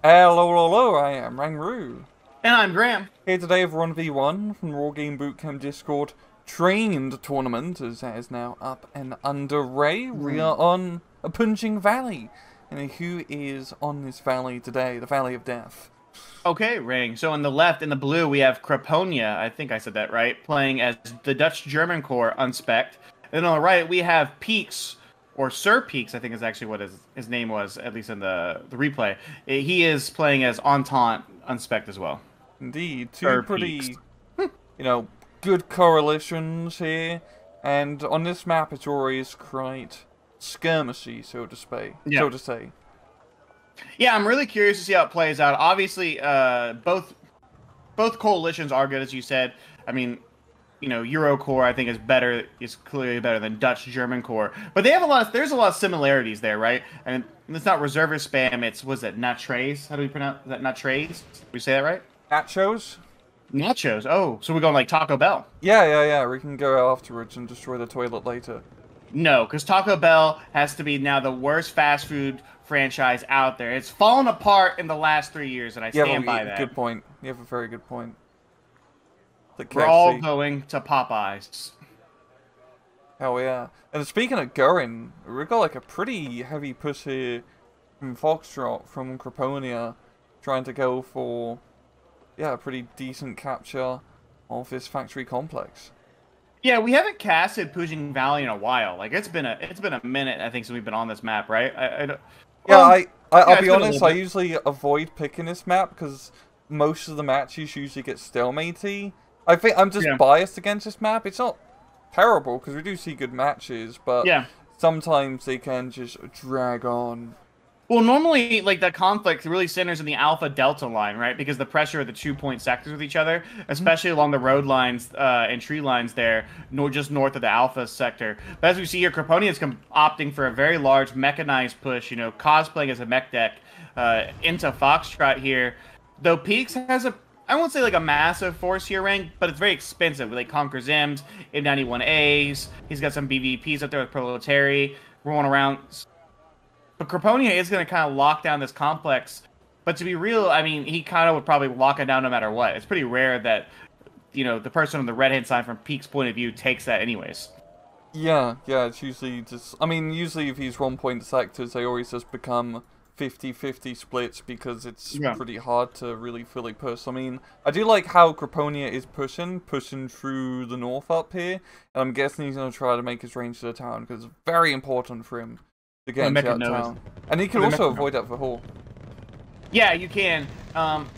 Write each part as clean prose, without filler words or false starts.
Hello, hello, I am Rangru. And I'm Graham. Here today for 1v1 from the Wargame Bootcamp Discord trained tournament, as that is now up and underway. We are on a punching valley. And who is on this valley today? The Valley of Death. Okay, Ring. So on the left, in the blue, we have Kroppina, I think I said that right, playing as the Dutch-German Corps unspect. And on the right, we have Peaks, or Sir Peaks, I think is actually what his name was, at least in the replay. He is playing as Entente unspect as well. Indeed, two Sir pretty, Peaks. good coalitions here. And on this map, it's always quite skirmishy, so to say. Yeah, I'm really curious to see how it plays out. Obviously, both coalitions are good, as you said. I mean, Euro Corps I think is clearly better than Dutch German Corps, but they have there's a lot of similarities there, right? And it's not reservist spam. Was it Natres? How do we pronounce that? Natres? We say that right? Nachos? Nachos. Oh, so we're going like Taco Bell. Yeah. We can go afterwards and destroy the toilet later. No, because Taco Bell has to be now the worst fast food franchise out there. It's fallen apart in the last 3 years, and I stand by that. Good point. You have a very good point. We're all going to Popeyes. Hell yeah. And speaking of going, we've got like a pretty heavy push here from Foxtrot, from Kroppina, trying to go for, a pretty decent capture of this factory complex. Yeah, we haven't casted Pushing Valley in a while. Like it's been a minute, I think, since we've been on this map, right? I'll be honest. I usually avoid picking this map because most of the matches usually get stalematy. I think I'm just biased against this map. It's not terrible because we do see good matches, but sometimes they can just drag on. Well, normally, like, the conflict really centers in the Alpha-Delta line, right? Because the pressure of the 2-point sectors with each other, especially along the road lines and tree lines there, just north of the Alpha sector. But as we see here, Kroppina is opting for a very large mechanized push, cosplaying as a mech deck into Foxtrot here. Though Peaks has I won't say like a massive force here, rank, but it's very expensive. Like Conquer Zims, M91As, he's got some BVPs up there with Proletary, rolling around. But Kroppina is going to kind of lock down this complex. But to be real, I mean, he kind of would probably lock it down no matter what. It's pretty rare that, the person on the red-hand side from Peak's point of view takes that anyways. Yeah, it's usually just... I mean, usually if he's 1-point sectors, they always just become 50-50 splits because it's pretty hard to really fully push. I mean, I do like how Kroppina is pushing through the north up here. And I'm guessing he's going to try to make his range to the town because it's very important for him to get into that town. And he can also avoid that for Hall. Yeah, you can.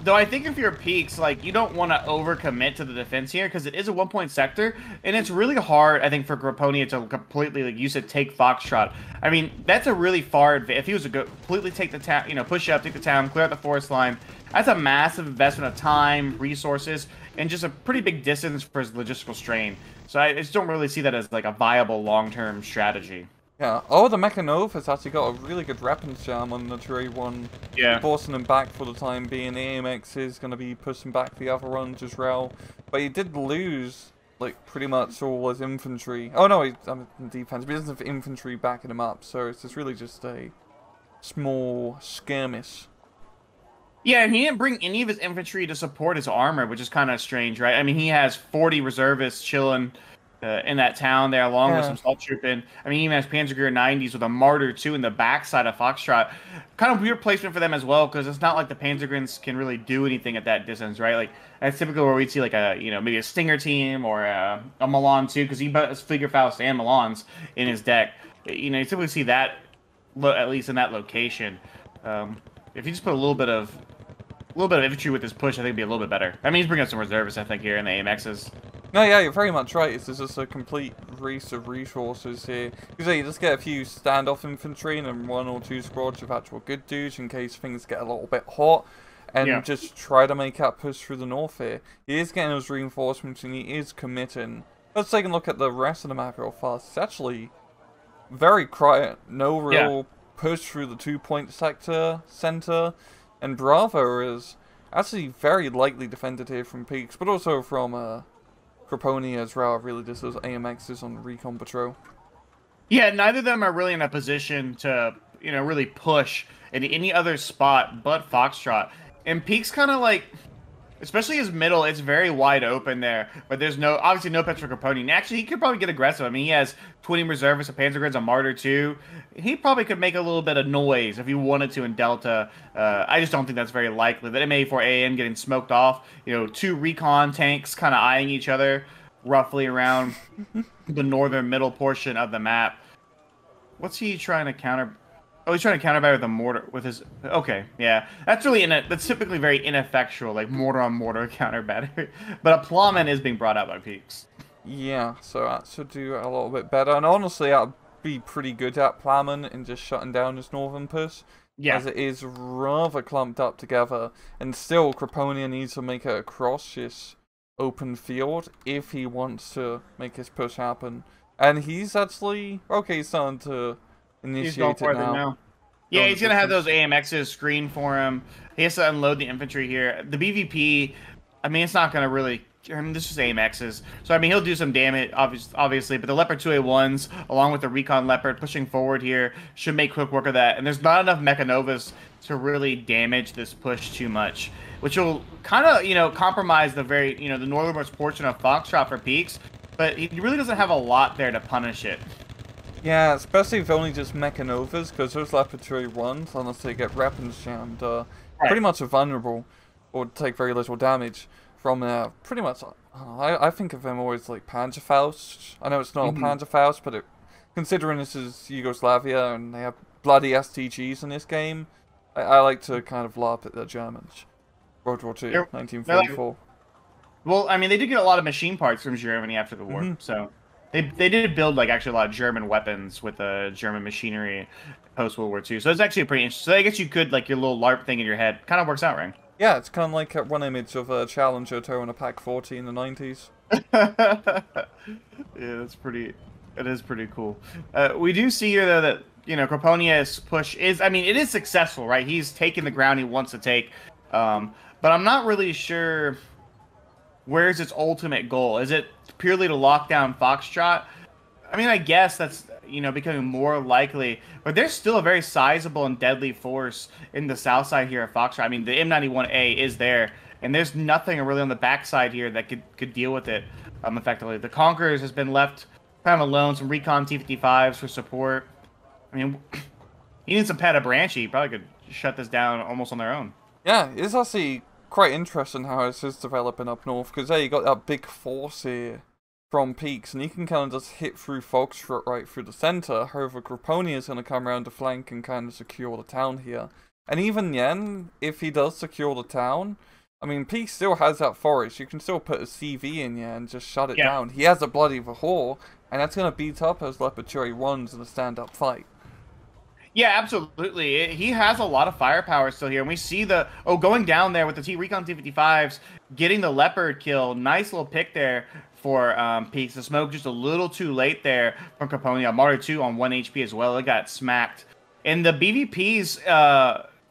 Though I think if you're Peaks, like, you don't want to overcommit to the defense here because it is a 1-point sector, and it's really hard, I think, for Kroppina to completely, like you said, take Foxtrot. I mean, that's a really far advantage. If he was to completely take the town, push up, take the town, clear out the forest line, that's a massive investment of time, resources, and just a pretty big distance for his logistical strain. So I just don't really see that as, like, a viable long-term strategy. Yeah. Oh, the Mechanova's actually got a really good weapons jam on the Trey one. Yeah. Forcing him back for the time being. AMX is going to be pushing back the other runs as well. But he did lose, like, pretty much all his infantry. Oh, no, he's in defense. But he doesn't have infantry backing him up. So it's really just a small skirmish. Yeah, and he didn't bring any of his infantry to support his armor, which is kind of strange, right? I mean, he has 40 reservists chilling in that town there, along with some salt trooping. I mean, he even has Panzergrenadier 90s with a Martyr 2 in the backside of Foxtrot. Kind of weird placement for them as well, because it's not like the Panzergrens can really do anything at that distance, right? Like, that's typically where we'd see, like, maybe a Stinger team or a Milan 2, because he has Figure Faust and Milans in his deck. You typically see that, at least in that location. If you just put a little bit of infantry with this push, I think it'd be a little bit better. I mean, he's bringing up some reservists, I think, here in the AMXs. No, yeah, you're very much right. It's just a complete race of resources here. You just get a few standoff infantry and then 1 or 2 squads of actual good dudes in case things get a little bit hot. And just try to make that push through the north here. He is getting those reinforcements and he is committing. Let's take a look at the rest of the map real fast. It's actually very quiet. No real push through the 2-point center. And Bravo is actually very lightly defended here from Peaks, but also from Kroppina as well, really just those AMXs on recon patrol. Yeah, neither of them are really in a position to really push in any other spot but Foxtrot. And Peak's kind of like, especially his middle, it's very wide open there. But there's obviously no pets for Kroppina. And actually, he could probably get aggressive. I mean, he has 20 reservists, a Panzergrids, a Martyr too. He probably could make a little bit of noise if he wanted to in Delta. I just don't think that's very likely. That M84AM getting smoked off. 2 recon tanks kind of eyeing each other roughly around the northern middle portion of the map. What's he trying to counter? Oh, he's trying to counter with a mortar with his. Okay, yeah, that's really that's typically very ineffectual, like mortar on mortar counter battery. But a Plammen is being brought out by Peaks. Yeah, so that should do a little bit better. And honestly, I'd be pretty good at Plammen in just shutting down his northern push. Yeah. As it is rather clumped up together, and still Kroppina needs to make it across this open field if he wants to make his push happen. And he's actually he's starting to initiate it now. Yeah, he's going to have those AMXs screen for him. He has to unload the infantry here. The BVP, I mean, it's not going to really... I mean, this is AMXs. So, I mean, he'll do some damage, obviously. But the Leopard 2A1s, along with the Recon Leopard pushing forward here, should make quick work of that. And there's not enough Mechanovas to really damage this push too much, which will kind of, compromise the the northernmost portion of Foxtrot for Peaks. But he really doesn't have a lot there to punish it. Yeah, especially if only just Mechanovas, because those Leopard 2A1s, unless they get weapons jammed, pretty much are vulnerable, or take very little damage from pretty much, I think of them always like Panzerfaust. I know it's not a Panzerfaust, but considering this is Yugoslavia and they have bloody STGs in this game, I like to kind of laugh at the Germans. World War II, 1944. Well, I mean, they did get a lot of machine parts from Germany after the war, so they did build actually a lot of German weapons with German machinery post World War II. So it's actually pretty interesting. So I guess you could your little LARP thing in your head kind of works out, right? Yeah, it's kind of like one image of a Challenger towing a Pack 40 in the 90s. Yeah, it is pretty cool. We do see here though that Kroppina's push is, I mean, it is successful, right? He's taking the ground he wants to take, but I'm not really sure. Where's its ultimate goal? Is it purely to lock down Foxtrot? I mean, I guess that's, becoming more likely. But there's still a very sizable and deadly force in the south side here of Foxtrot. I mean, the M91A is there. And there's nothing really on the backside here that could deal with it effectively. The Conquerors has been left kind of alone. Some Recon T-55s for support. I mean, he needs some Peta Branchy. He probably could shut this down almost on their own. Yeah, it's actually quite interesting how this is developing up north, because you got that big force here from Peaks, and he can kind of just hit through Foxtrot right through the center. However, Kroppina is going to come around the flank and kind of secure the town here. And even then, if he does secure the town, I mean, Peaks still has that forest. You can still put a CV in here and just shut it down. He has a bloody Vahor, and that's going to beat up those Leopard 2A1s in a stand-up fight. Yeah, absolutely. He has a lot of firepower still here. And we see going down there with the Recon T-55s, getting the Leopard kill. Nice little pick there for Peaks. The smoke just a little too late there from Kroppina. Martyr 2 on 1 HP as well. It got smacked. And the BVPs,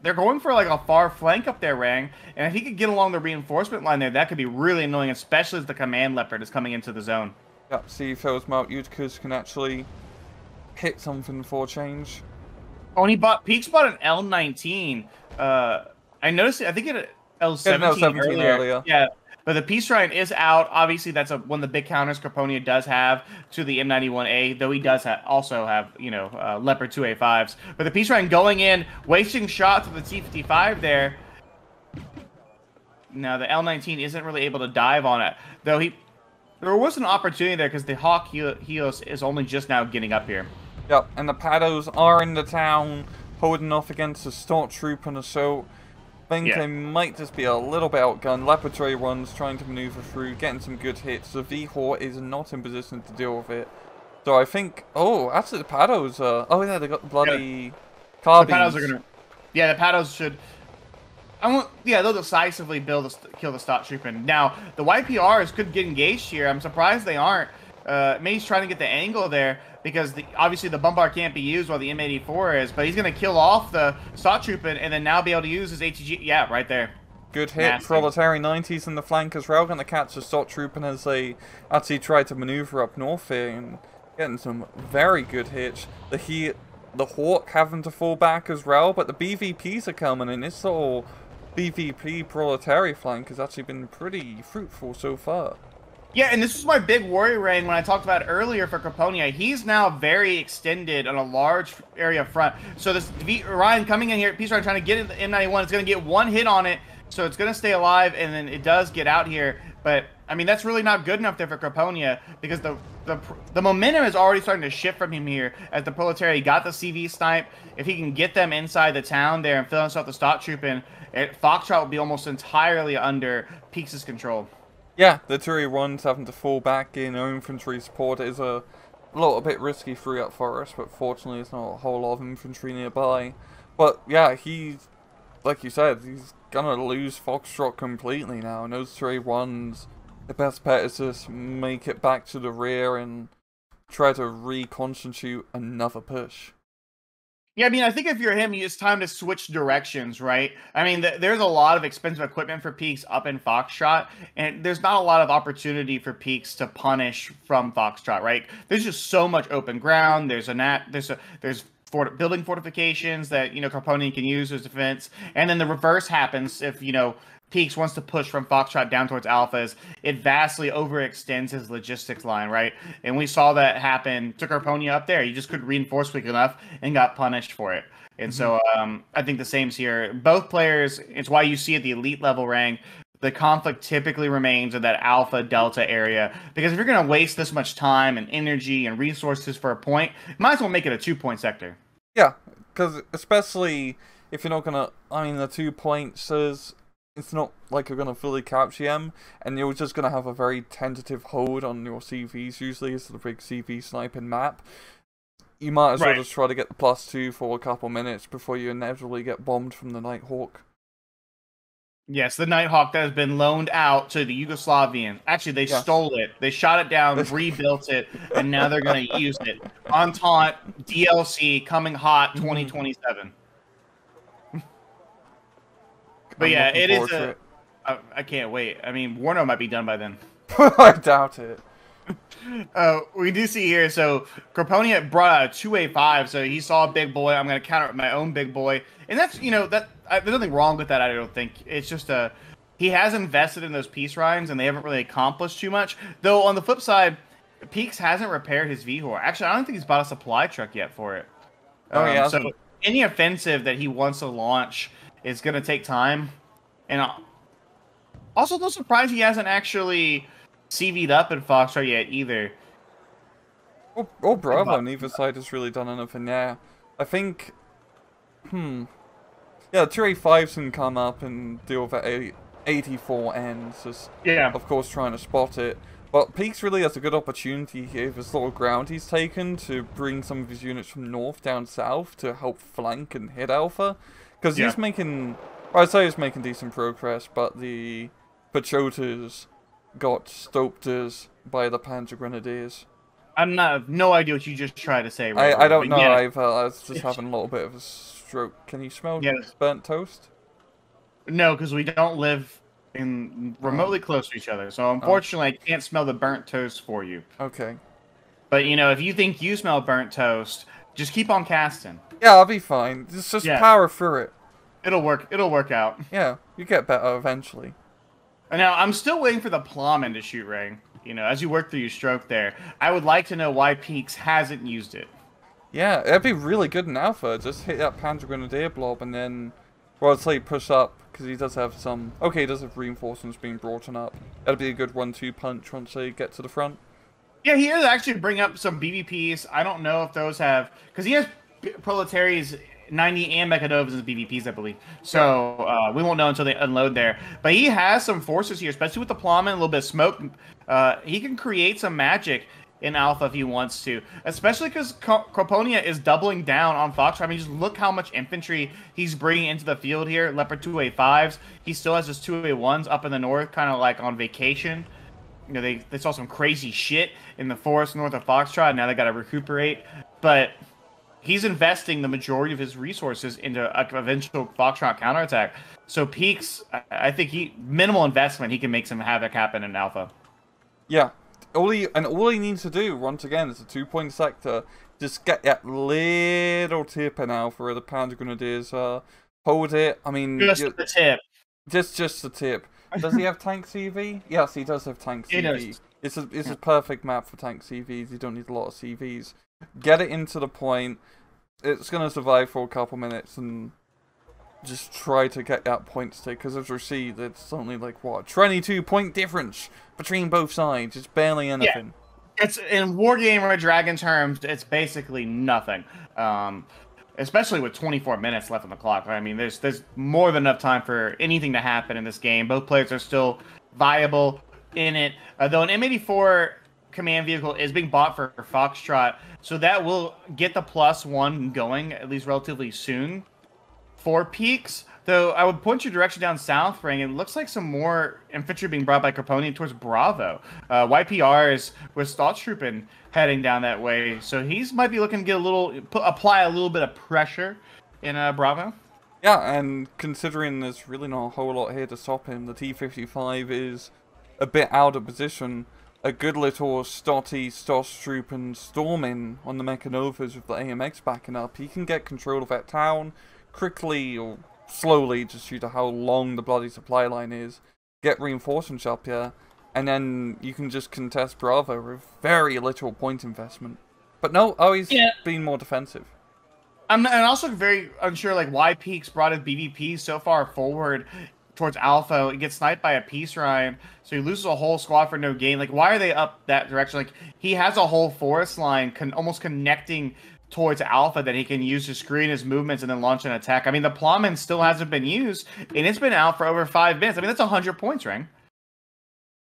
they're going for a far flank up there, Rang. And if he could get along the reinforcement line there, that could be really annoying, especially as the Command Leopard is coming into the zone. Yep, see if those Mount Uticas can actually hit something for a change. Oh, and Peaks bought an L19. I noticed it. I think it L17 earlier. Yeah, but the Peace Shrine is out. Obviously, that's one of the big counters Kroppina does have to the M91A, though he does also have, Leopard 2A5s. But the Peace Shrine going in, wasting shots with the T-55 there. Now, the L19 isn't really able to dive on it, though there was an opportunity there because the Hawk Helios is only just now getting up here. Yep, and the Pados are in the town, holding off against the Stott Troop and Assault. I think they might just be a little bit outgunned. Leopard 2A1's trying to maneuver through, getting some good hits. The Vahor is not in position to deal with it. So I think... Oh, actually the Pados are... Oh yeah, they got the bloody carbines. The Pados are gonna... Yeah, the Pados should... they'll decisively kill the Stott Troop. And now, the YPRs could get engaged here. I'm surprised they aren't. Maybe he's trying to get the angle there, because obviously the Bombard can't be used while the M84 is, but he's going to kill off the Stott Troop and then now be able to use his ATG. Yeah, right there. Good hit. Nasty. Proletarian 90s in the flank as well. Going to catch the Stott Troop as they actually try to maneuver up north here and getting some very good hits. The the Hawk having to fall back as well, but the BVPs are coming, and this little BVP proletariat flank has actually been pretty fruitful so far. Yeah, and this was my big worry, Rain, when I talked about earlier for Kroppina. He's now very extended on a large area front. So this Ryan coming in here, Peace Ryan trying to get in the M91, it's going to get one hit on it, so it's going to stay alive, and then it does get out here. But, I mean, that's really not good enough there for Kroppina, because the momentum is already starting to shift from him here as the proletariat got the CV snipe. If he can get them inside the town there and fill himself the stock troop in, Foxtrot will be almost entirely under Peaks' control. Yeah, the Tourney ones having to fall back in infantry support is a little bit risky through that forest, but fortunately there's not a whole lot of infantry nearby. But yeah, he's, like you said, he's gonna lose Foxtrot completely now, and those Tourney ones, the best bet is just make it back to the rear and try to reconstitute another push. Yeah, I mean, I think if you're him, it's time to switch directions, right? I mean, there's a lot of expensive equipment for Peaks up in Foxtrot, and there's not a lot of opportunity for Peaks to punish from Foxtrot, right? There's just so much open ground. There's building fortifications that, you know, Kroppina can use as defense, and then the reverse happens if, you know, Peaks wants to push from Foxtrot down towards Alphas. It vastly overextends his logistics line, right? And we saw that happen to Kroppina up there. He just couldn't reinforce quick enough and got punished for it. And so I think the same's here. Both players, it's why you see at the elite level rank, the conflict typically remains in that Alpha Delta area. Because if you're going to waste this much time and energy and resources for a point, might as well make it a 2-point sector. Yeah, because especially if you're not going to, I mean, the 2 points is, it's not like you're going to fully capture them, and you're just going to have a very tentative hold on your CVs, usually, it's the big CV sniping map. You might as well just try to get the +2 for a couple minutes before you inevitably get bombed from the Nighthawk. Yes, the Nighthawk that has been loaned out to the Yugoslavians. Actually, they stole it. They shot it down, rebuilt it, and now they're going to use it. Entente, DLC, coming hot 2027. But yeah, it is a... I can't wait. I mean, Warno might be done by then. I doubt it. We do see here, so Kroppina brought out a 2A5, so he saw a big boy. I'm going to counter with my own big boy. And that's, you know, there's nothing wrong with that, I don't think. It's just he has invested in those peace rhymes, and they haven't really accomplished too much. Though, on the flip side, Peaks hasn't repaired his V-Hor. Actually, I don't think he's bought a supply truck yet for it. Oh, yeah. So any offensive that he wants to launch is going to take time. And also, no surprise he hasn't actually CV'd up in Foxtrot yet either. Or Bravo, neither side has really done anything there. I think, yeah, 2A5s can come up and deal with the 84 ends, just, of course, trying to spot it. But Peaks really has a good opportunity here with this little ground he's taken to bring some of his units from north down south to help flank and hit Alpha. Because he's making, I'd say he's making decent progress, but the Pachotas got stoped by the Panzer Grenadiers. No idea what you just tried to say. I don't know. I was just having a little bit of a stroke. Can you smell burnt toast? No, because we don't live remotely close to each other. So unfortunately, I can't smell the burnt toast for you. Okay. But you know, if you think you smell burnt toast, just keep on casting. Yeah, I'll be fine. Just power through it. It'll work. It'll work out. Yeah, you get better eventually. Now, I'm still waiting for the Plammen to shoot Ray. You know, as you work through your stroke there, I would like to know why Peaks hasn't used it. Yeah, it'd be really good in Alpha. Just hit that Panzer Grenadier blob and then, well, I'd say push up, because he does have some... Okay, he does have reinforcements being brought up. That'd be a good 1-2 punch once they get to the front. Yeah, he is actually bring up some BVPs. I don't know if those have... Because he has Proletarians 90 and Mechanovas as BVPs, I believe. So we won't know until they unload there. But he has some forces here, especially with the Plammen, a little bit of smoke. He can create some magic in Alpha if he wants to, especially because Kroppina is doubling down on Foxtrot. I mean, just look how much infantry he's bringing into the field here. Leopard 2A5s. He still has his 2A1s up in the north, kind of like on vacation. You know, they saw some crazy shit in the forest north of Foxtrot. Now they got to recuperate. But he's investing the majority of his resources into an eventual Foxtrot counterattack. So Peaks, I think minimal investment, he can make some havoc happen in Alpha. Yeah. All he needs to do, once again, is a 2-point sector, Just get that little tip in Alpha where the Panzer Grenadiers are. Hold it. I mean, Just the tip. Just the tip. Does he have tank CV? Yes, he does have tank CV. It's a perfect map for tank CVs. You don't need a lot of CVs. Get it into the point. It's gonna survive for a couple minutes and just try to get that point stick. Because as we see, it's only like what 22-point difference between both sides. It's barely anything. Yeah. It's in Wargame or Dragon terms, it's basically nothing. Especially with 24 minutes left on the clock. I mean, there's more than enough time for anything to happen in this game. Both players are still viable in it. Though an M84 command vehicle is being bought for Foxtrot, so that will get the +1 going, at least relatively soon, for Peaks. Though I would point your direction down south, Ring. It looks like some more infantry being brought by Kroppina towards Bravo. YPR is with Stottstruppen heading down that way, so he's might be looking to get apply a little bit of pressure in Bravo. Yeah, and considering there's really not a whole lot here to stop him, the T-55 is a bit out of position. A good little Stottstruppen storming on the Mechanovas with the AMX backing up. He can get control of that town quickly or slowly, just due to how long the bloody supply line is, get reinforcements up here, and then you can just contest Bravo with very little point investment. But no, he's been more defensive. I'm also very unsure like why Peaks brought his BVP so far forward towards Alpha. He gets sniped by a Peace Ryan, so he loses a whole squad for no gain. Like, why are they up that direction? Like, he has a whole forest line almost connecting towards Alpha that he can use to screen his movements and then launch an attack. I mean, the Plammen still hasn't been used, and it's been out for over 5 minutes. I mean, that's 100 points, Ring.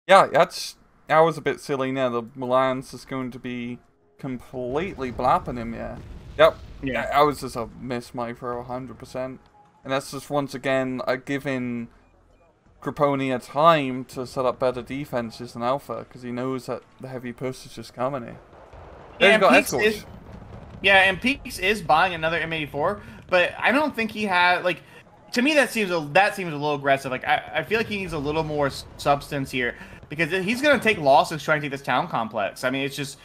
Yeah, that was a bit silly now. The Milan's is going to be completely blapping him, yeah. Yep. Yeah. That was just a miss micro, 100%. And that's just, once again, giving Kroppina time to set up better defenses than Alpha, because he knows that the heavy push is just coming here. Yeah, got escorts. Yeah, and Peaks is buying another M84, but I don't think he had, like, to me that seems a little aggressive. Like, I feel like he needs a little more substance here, because he's going to take losses trying to take this town complex. I mean, it's just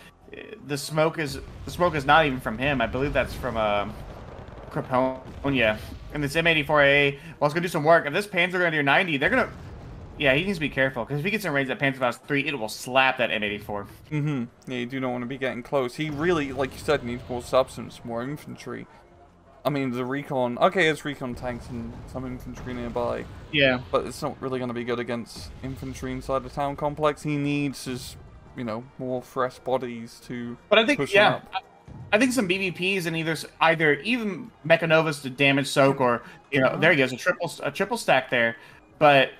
the smoke is not even from him. I believe that's from Kroppina. And this M84A, well, it's going to do some work. If this Panzer Grenadier 90, they're going to... Yeah, he needs to be careful, because if he gets in range that Panzer 3, it will slap that M84. Yeah, you do not want to be getting close. He really, like you said, needs more substance, more infantry. I mean, the recon... Okay, there's recon tanks and some infantry nearby. Yeah. But it's not really going to be good against infantry inside the town complex. He needs his, more fresh bodies to push him up. I think some BVPs and either even Mechanovas to damage soak, or, there he goes, a triple stack there. But...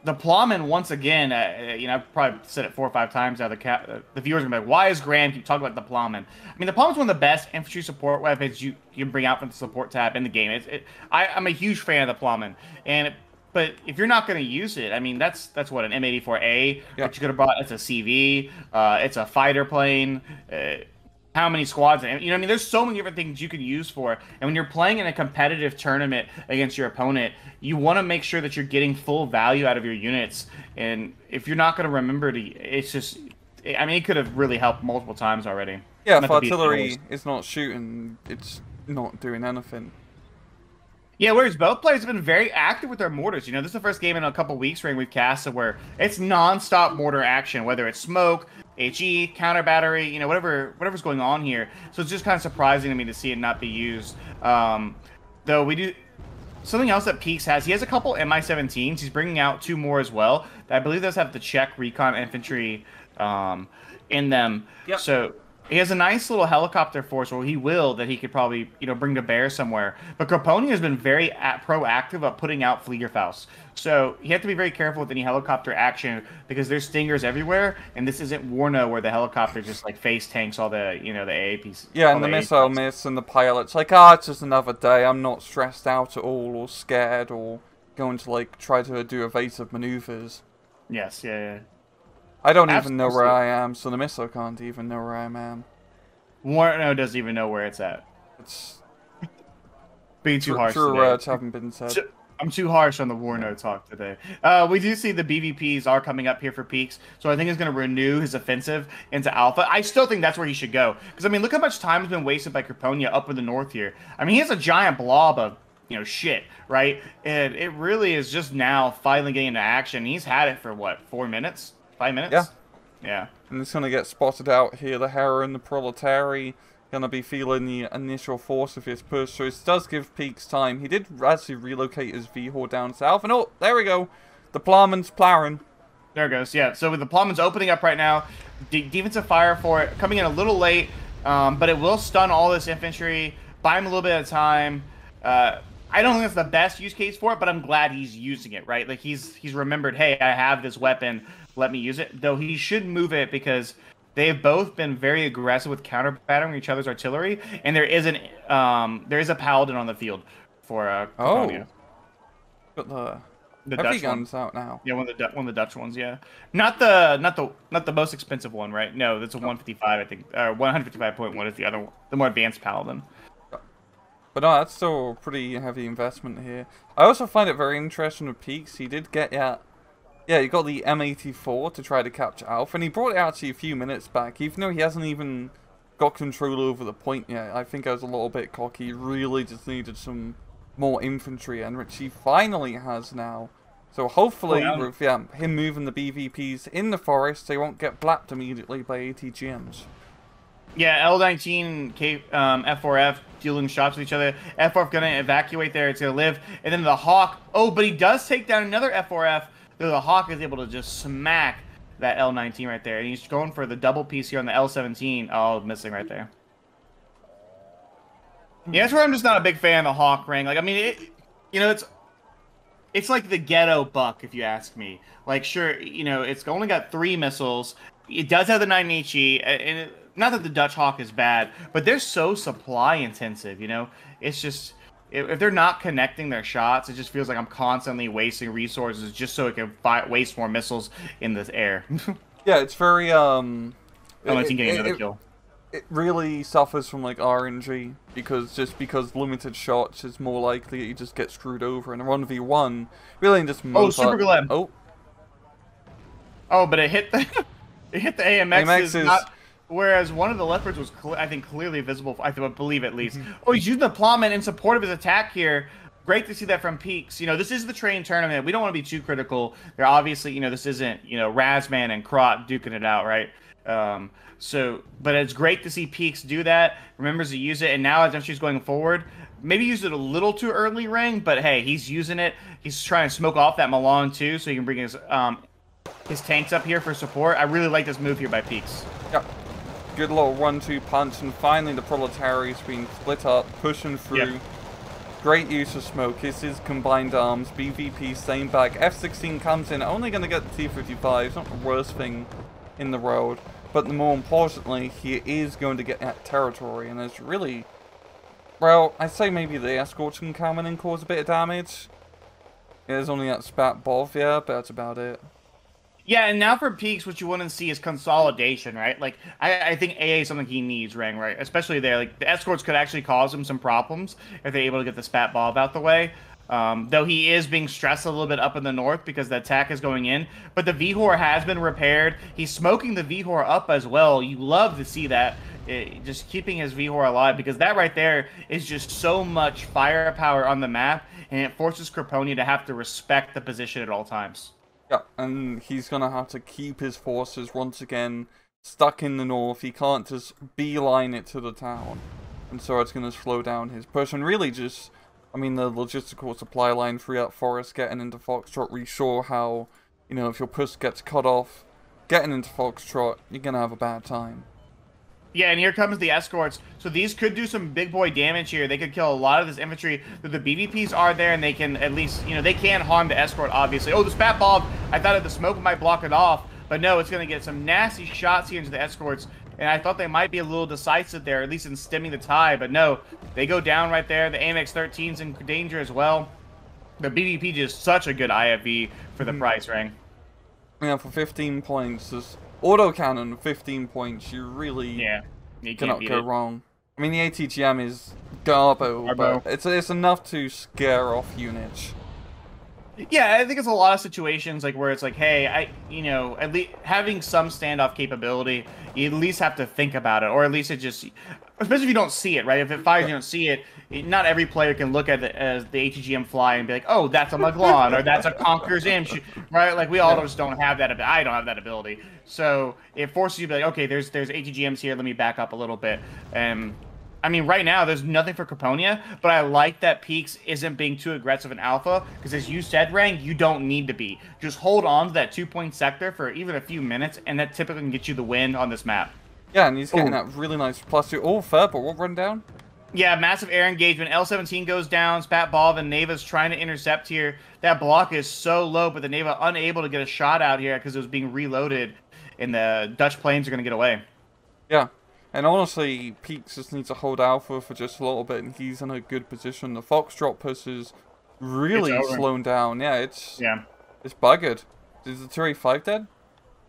the Plammen, once again, I've probably said it 4 or 5 times now. The viewers are going to be like, why is Graham keep talking about the Plammen? I mean, the Plammen's one of the best infantry support weapons you can bring out from the support tab in the game. I'm a huge fan of the Plammen. But if you're not going to use it, I mean, that's what, an M84A that you could have brought. It's a CV. It's a fighter plane. How many squads? I mean, there's so many different things you can use for it. And when you're playing in a competitive tournament against your opponent, you want to make sure that you're getting full value out of your units. And if you're not going to remember it's just, I mean, it could have really helped multiple times already. Yeah, if artillery is not shooting, it's not doing anything. Yeah, whereas both players have been very active with their mortars. This is the first game in a couple weeks we've casted where it's non-stop mortar action, whether it's smoke, HE, counter battery, whatever's going on here. So it's just kind of surprising to me to see it not be used. Though we do... Something else that Peaks has, he has a couple Mi-17s. He's bringing out 2 more as well. I believe those have the Czech recon infantry in them. Yep. So he has a nice little helicopter force, or that he could probably, bring to bear somewhere. But Kroppina has been very proactive about putting out Fliegerfaust. So you have to be very careful with any helicopter action, because there's stingers everywhere, and this isn't Warno where the helicopter just like face tanks all the, the AAPs. Yeah, and the missile miss, and the pilot's like, it's just another day. I'm not stressed out at all, or scared, or going to try to do evasive maneuvers. Yes, yeah. I don't even know where I am, so the missile can't even know where I am. Warno doesn't even know where it's at. It's being too harsh. True words haven't been said. I'm too harsh on the war no talk today. We do see the BVPs are coming up here for peaks, so I think he's going to renew his offensive into alpha. I still think that's where he should go, because I mean, look how much time has been wasted by Kroppina up in the north here. I mean, he has a giant blob of shit, right? And it really is just now finally getting into action. He's had it for what, 4 minutes, 5 minutes? Yeah. Yeah. And it's gonna get spotted out here. The Heron, the Proletary, gonna be feeling the initial force of his push, so it does give Peaks time. He did actually relocate his V-Hor down south, and oh, there we go. The Plammen's ploughing. There it goes, yeah. So with the Plammen's opening up right now, defensive fire for it, coming in a little late, but it will stun all this infantry, buy him a little bit of time. I don't think that's the best use case for it, but I'm glad he's using it, right? Like, he's remembered, hey, I have this weapon, let me use it. Though he should move it because they've both been very aggressive with counter-battering each other's artillery, and there is a paladin on the field for Kroppina. Got the Dutch heavy guns out now. Yeah, one of the Dutch ones. Yeah, not the most expensive one, right? No, that's a 155, I think. 155.1 is the other one, the more advanced paladin. But no, that's still a pretty heavy investment here. I also find it very interesting with Peaks. He did get he got the M84 to try to capture Alpha, and he brought it out to you a few minutes back, even though he hasn't even got control over the point yet. I think I was a little bit cocky. He really just needed some more infantry, and which he finally has now. So hopefully, with him moving the BVPs in the forest, they won't get blapped immediately by ATGMs. Yeah, L19, F4F dealing shots with each other. F4F gonna evacuate there. It's gonna live, and then the Hawk. Oh, but he does take down another F4F. The Hawk is able to just smack that L19 right there, and he's going for the double piece here on the L17. Oh, missing right there. Yeah, that's where I'm just not a big fan of the Hawk ring. Like, I mean, it's like the ghetto buck, if you ask me. Like, sure, it's only got 3 missiles. It does have the 9 HE, and not that the Dutch Hawk is bad, but they're so supply intensive. It's just, if they're not connecting their shots, it just feels like I'm constantly wasting resources just so it can waste more missiles in the air. Yeah, it's very getting another kill. It really suffers from like RNG because limited shots is more likely that you just get screwed over, and a 1v1 really just super glad. Oh, but it hit the AMX is not. Whereas one of the leopards was, I think, clearly visible, I believe at least. Oh, he's using the Plammen in support of his attack here. Great to see that from Peaks. This is the train tournament. We don't want to be too critical. They're obviously, this isn't, Razman and Krot duking it out, right? But it's great to see Peaks do that, remembers to use it, and now as she's going forward, maybe used it a little too early, Ring, but hey, he's using it. He's trying to smoke off that Milan too, so he can bring his tanks up here for support. I really like this move here by Peaks. Yep. Good little 1-2 punch, and finally the Proletariat's being split up, pushing through. Yep. Great use of smoke. This is combined arms. BVP staying back. F-16 comes in, only going to get the T-55. It's not the worst thing in the world. But more importantly, he is going to get that territory, and there's really... Well, I'd say maybe the escorts can come in and cause a bit of damage. There's only that spat bov, yeah, but that's about it. Yeah, and now for Peaks, what you want to see is consolidation, right? Like, I think AA is something he needs, Rang, right? Especially there. Like, the escorts could actually cause him some problems if they're able to get the spat bob out the way. Though he is being stressed a little bit up in the north because the attack is going in. But the V-Hor has been repaired. He's smoking the V-Hor up as well. You love to see that. Just keeping his V-Hor alive, because that right there is just so much firepower on the map, and it forces Kroppina to have to respect the position at all times. Yeah, and he's going to have to keep his forces once again stuck in the north. He can't just beeline it to the town. And so it's going to slow down his push. And really just, I mean, the logistical supply line through that forest getting into Foxtrot, we saw how, if your push gets cut off, getting into Foxtrot, you're going to have a bad time. Yeah, and here comes the escorts. So these could do some big boy damage here. They could kill a lot of this infantry. The BVPs are there, and they can at least, they can harm the escort, obviously. Oh, the spat bomb. I thought that the smoke might block it off. But no, it's going to get some nasty shots here into the escorts. And I thought they might be a little decisive there, at least in stemming the tide. But no, they go down right there. The AMX 13's in danger as well. The BVP just such a good IFV for the price, Rang. Yeah, for 15 points, this autocannon, 15 points, you really you cannot go wrong. I mean, the ATGM is garbo, but it's enough to scare off units. Yeah, I think it's a lot of situations like where it's like, hey, at least having some standoff capability, you at least have to think about it, or at least it just, especially if you don't see it, right? If it fires, you don't see it. Not every player can look at it as the ATGM fly and be like, oh, that's a Maglon or that's a Conqueror's Imp, right? Like we all just don't have that. I don't have that ability, so it forces you to be like, okay, there's ATGMs here. Let me back up a little bit. And I mean, right now, there's nothing for Kroppina, but I like that Peaks isn't being too aggressive in Alpha, because as you said, Rang, you don't need to be. Just hold on to that 2-point sector for even a few minutes, and that typically can get you the win on this map. Yeah, and he's getting that really nice +2. Oh, Furbo, what run down? Yeah, massive air engagement. L17 goes down. Spat Ball and Neva's trying to intercept here. That block is so low, but the Neva unable to get a shot out here because it was being reloaded, and the Dutch planes are going to get away. Yeah. And honestly, Peaks just needs to hold Alpha for just a little bit, and he's in a good position. The Foxtrot push is really slowing down. Yeah, it's buggered. Is the 285 dead?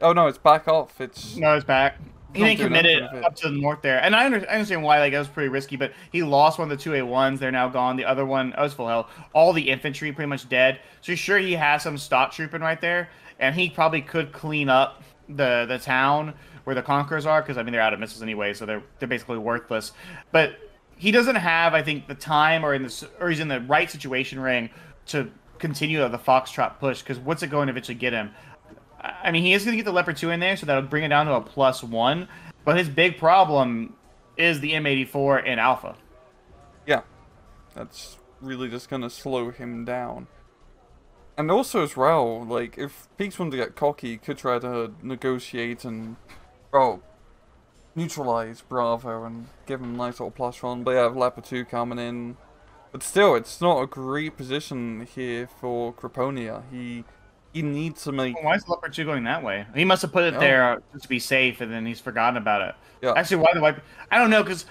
Oh no, it's back off. No, it's back. He didn't commit it up to the north there, and I understand why. Like, that was pretty risky, but he lost one of the 2A1s. They're now gone. The other one, was full health. All the infantry pretty much dead. So sure, he has some stock trooping right there, and he probably could clean up the town where the Conquerors are, because I mean they're out of missiles anyway, so they're basically worthless. But he doesn't have, I think, the time or he's in the right situation ring to continue the Foxtrot push, because what's it going to eventually get him? I mean, he is going to get the Leopard 2 in there, so that'll bring it down to a +1. But his big problem is the M84 in Alpha. Yeah, that's really just going to slow him down. And also as well, like, if Peaks wanted to get cocky, he could try to negotiate and, neutralize Bravo and give him a nice little +1. But yeah, Leopard 2 coming in. But still, it's not a great position here for Kroppina. He needs to make... Why is Leopard 2 going that way? He must have put it there just to be safe, and then he's forgotten about it. Yeah. Actually, why the wipe? I don't know, because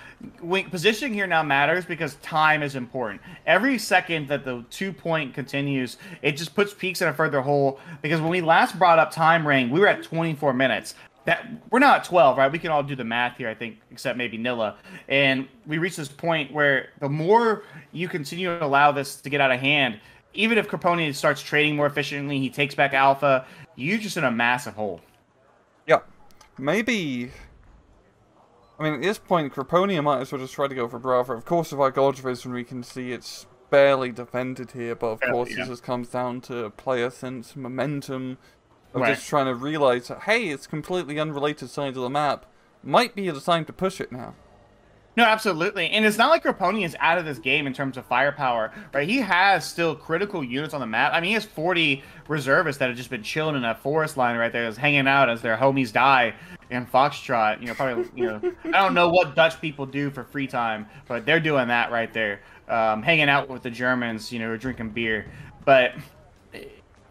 positioning here now matters because time is important. Every second that the 2-point continues, it just puts Peaks in a further hole. Because when we last brought up time ring, we were at 24 minutes. We're now at 12, right? We can all do the math here, I think, except maybe Nilla. And we reached this point where the more you continue to allow this to get out of hand, even if Kroppina starts trading more efficiently, he takes back Alpha, you're just in a massive hole. Yeah. Maybe... I mean, at this point, Kroppina might as well just try to go for Bravo. Of course, if I God's Vision, we can see it's barely defended here, but of course, this just comes down to player sense, momentum, of just trying to realize that, hey, it's completely unrelated side of the map. Might be the time to push it now. No, absolutely. And it's not like Kroppina is out of this game in terms of firepower, right? He has still critical units on the map. I mean, he has 40 reservists that have just been chilling in that forest line right there, just hanging out as their homies die. And Foxtrot, I don't know what Dutch people do for free time, but they're doing that right there. Hanging out with the Germans, drinking beer. But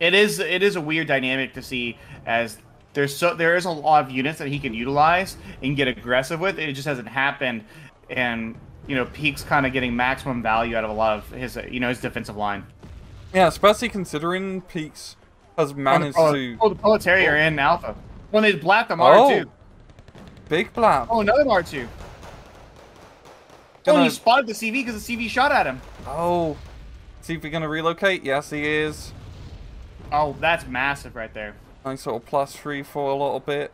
it is a weird dynamic to see, as there is a lot of units that he can utilize and get aggressive with. It just hasn't happened. And, Peak's kind of getting maximum value out of a lot of his, his defensive line. Yeah, especially considering Peaks has managed to... Oh, the Proletariat are in Alpha. When they blapped them R2. Big blap. Oh, another R2. Oh, he spotted the CV because the CV shot at him. Oh. See if we're going to relocate. Yes, he is. Oh, that's massive right there. Nice little +3 for a little bit.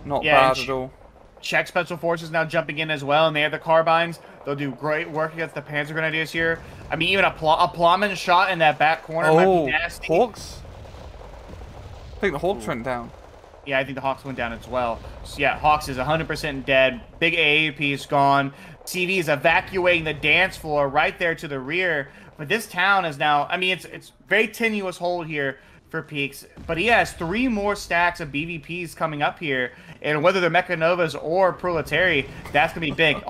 Not bad at all. Czech Special Forces now jumping in as well, and they have the carbines. They'll do great work against the Panzer Grenadiers here. I mean, even a Plammen shot in that back corner might be nasty. Hawks? I think the Hawks went down. Yeah, I think the Hawks went down as well. So yeah, Hawks is 100% dead. Big AAP is gone. CV is evacuating the dance floor right there to the rear. But this town is now, I mean, it's very tenuous hold here for Peaks, but he has 3 more stacks of BVPs coming up here, and whether they're Mechanovas or Proletariat, that's gonna be big. His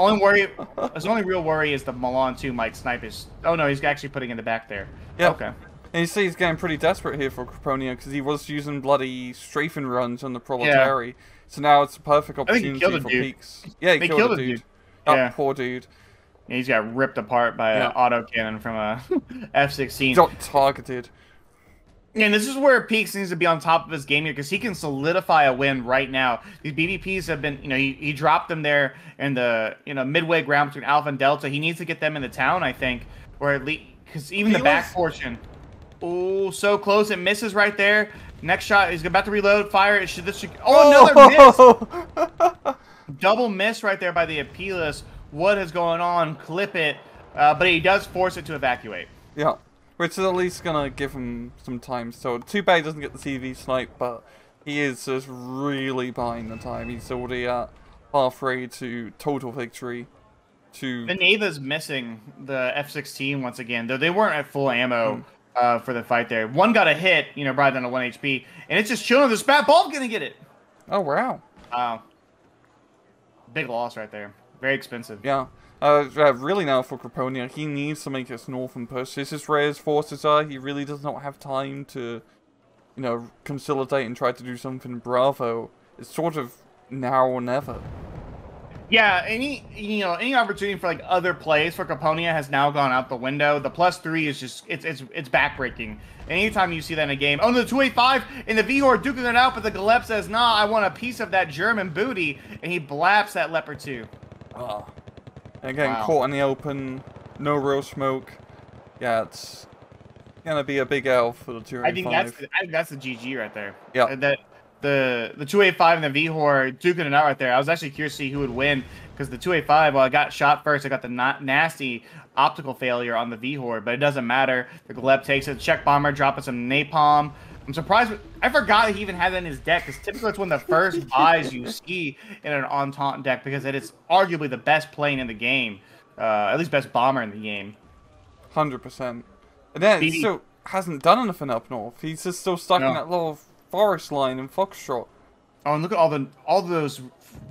only real worry is the Milan 2 might snipe his. Oh no, he's actually putting in the back there. Yeah. Okay. And you see he's getting pretty desperate here for Kroppina because he was using bloody strafing runs on the Proletariat. Yeah. So now it's a perfect opportunity for Peaks. Yeah, he killed a dude. That poor dude. Yeah, he's got ripped apart by an autocannon from a F-16. Got targeted. And this is where Peaks needs to be on top of his game here, because he can solidify a win right now. These BVPs have been, he dropped them there in the, midway ground between Alpha and Delta. He needs to get them in the town, I think, or at least, because even the back portion. Oh, so close. It misses right there. Next shot, he's about to reload. Fire. Oh, another miss. Double miss right there by the Apelis. What is going on? Clip it. But he does force it to evacuate. Yeah. Which is at least going to give him some time. So, too bad he doesn't get the CV snipe, but he is just really buying the time. He's already at halfway to total victory. The Neva's missing the F-16 once again, though they weren't at full ammo for the fight there. One got a hit, brought down to 1 HP, and it's just chilling. The spat ball's gonna get it. Oh, wow. Wow. Big loss right there. Very expensive. Yeah. Really now for Kroppina, he needs to make his northern push. As rare as forces are, he really does not have time to, consolidate and try to do something Bravo. It's sort of now or never. Yeah, any opportunity for other plays for Kroppina has now gone out the window. The +3 is just it's backbreaking. Anytime you see that in a game, oh no, the 285 and the Vihor duking it out, but the Galep says, "Nah, I want a piece of that German booty," and he blaps that Leopard 2. Oh. Again, caught in the open, no real smoke. Yeah, it's gonna be a big L for the 285. I think that's the GG right there. Yeah. The 285 and the Vihor duking it out right there. I was actually curious to see who would win because the 285, well, I got shot first. I got the nasty optical failure on the Vihor, but it doesn't matter. The Gleb takes it. Check bomber dropping some napalm. I'm surprised. I forgot he even had that in his deck because typically it's one of the first buys you see in an Entente deck because it is arguably the best plane in the game, at least best bomber in the game. 100%. And then he still hasn't done anything up north. He's just still stuck in that little forest line in Foxtrot. Oh, and look at all those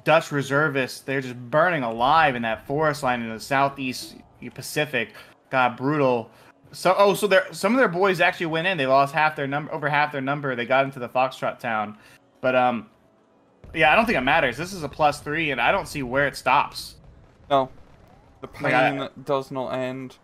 Dutch reservists. They're just burning alive in that forest line in the southeast Pacific. God, brutal. So some of their boys actually went in. They lost over half their number. They got into the Foxtrot town, but yeah, I don't think it matters. This is a +3, and I don't see where it stops. No, the pain does not end.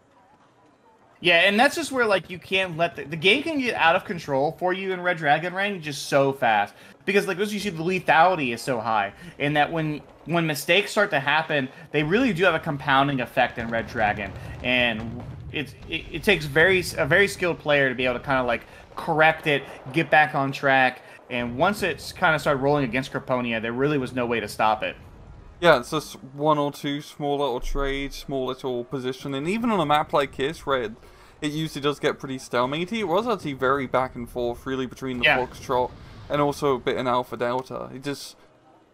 Yeah, and that's just where you can't let the game can get out of control for you in Red Dragon rank just so fast because as you see, the lethality is so high, and that when mistakes start to happen, they really do have a compounding effect in Red Dragon, and it takes a very skilled player to be able to kind of correct it, get back on track, and once it's kind of started rolling against Kroppina, there really was no way to stop it. Yeah, it's just one or two small little trades, small little position, and even on a map like this, Red, it usually does get pretty stalematy. It was actually very back and forth, really, between the Foxtrot and also a bit in Alpha Delta. He just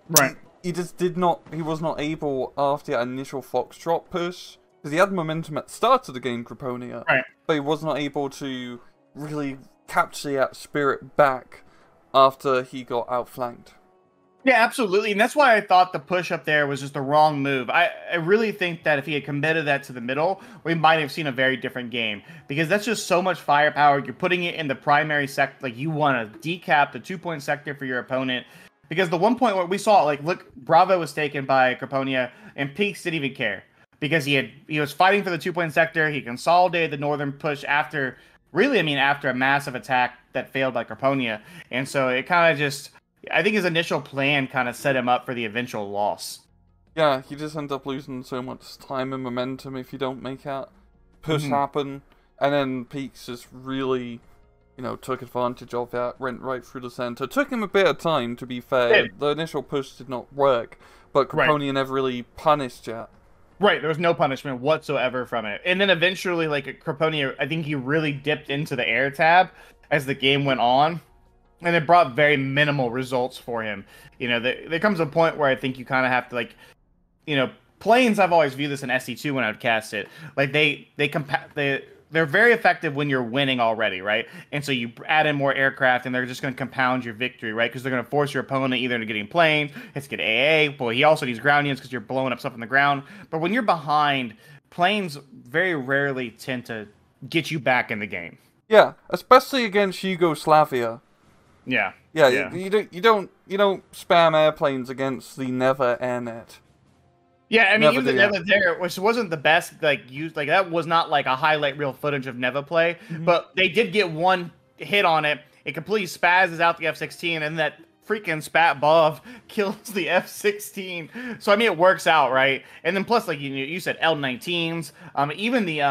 was not able after that initial Foxtrot push. Because he had momentum at the start of the game, Kroppina, but he was not able to really capture that spirit back after he got outflanked. Yeah, absolutely, and that's why I thought the push up there was just the wrong move. I really think that if he had committed that to the middle, we might have seen a very different game, because that's just so much firepower. You're putting it in the primary sector, you want to decap the 2-point sector for your opponent, because the 1 point where we saw, look, Bravo was taken by Kroppina, and Peaks didn't even care. Because he was fighting for the 2-point sector, he consolidated the northern push after a massive attack that failed by Kroppina, and so it kind of just, I think his initial plan kind of set him up for the eventual loss. Yeah, you just end up losing so much time and momentum if you don't make that push happen, and then Peaks just really, took advantage of that, went right through the center. Took him a bit of time, to be fair. The initial push did not work, but Kroppina never really punished yet. Right, there was no punishment whatsoever from it. And then eventually, Kroppina, I think he really dipped into the air tab as the game went on. And it brought very minimal results for him. There comes a point where I think you kind of have to, planes, I've always viewed this in SC2 when I would cast it. They're very effective when you're winning already, right? And so you add in more aircraft, and they're just going to compound your victory, right? Because they're going to force your opponent either into getting planes, it's get AA. Boy, he also needs ground units because you're blowing up stuff on the ground. But when you're behind, planes very rarely tend to get you back in the game. Yeah, especially against Yugoslavia. Yeah. Yeah. You don't spam airplanes against the Never Airnet. Yeah, I mean, even the Neva there, which wasn't the best, used, that was not, a highlight reel footage of Neva play, but they did get one hit on it. It completely spazzes out the F-16, and that freaking spat buff kills the F-16. So, I mean, it works out, right? And then plus, you said L-19s, even the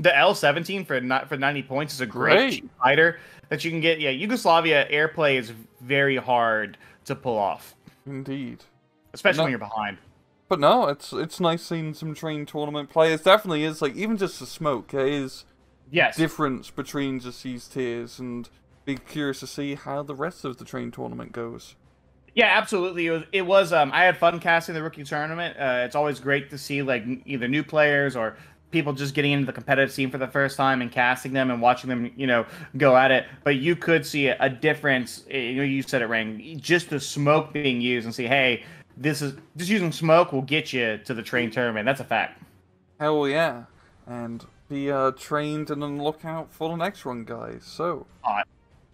The L-17 for 90 points is a great cheap fighter that you can get. Yeah, Yugoslavia airplay is very hard to pull off. Indeed. Especially when you're behind. But no, it's nice seeing some train tournament play. It definitely is, like, even just the smoke, there is difference between just these tiers, and be curious to see how the rest of the train tournament goes. Yeah, absolutely. It was I had fun casting the rookie tournament. It's always great to see, like, either new players or people just getting into the competitive scene for the first time and casting them and watching them, you know, go at it. But you could see a difference. You know, you said it, Rang. Just the smoke being used and see, hey, this is just using smoke will get you to the train tournament. That's a fact. Hell yeah. And be trained and on the lookout for the next one, guys. So,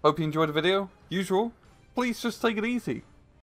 hope you enjoyed the video. Usual, please just take it easy.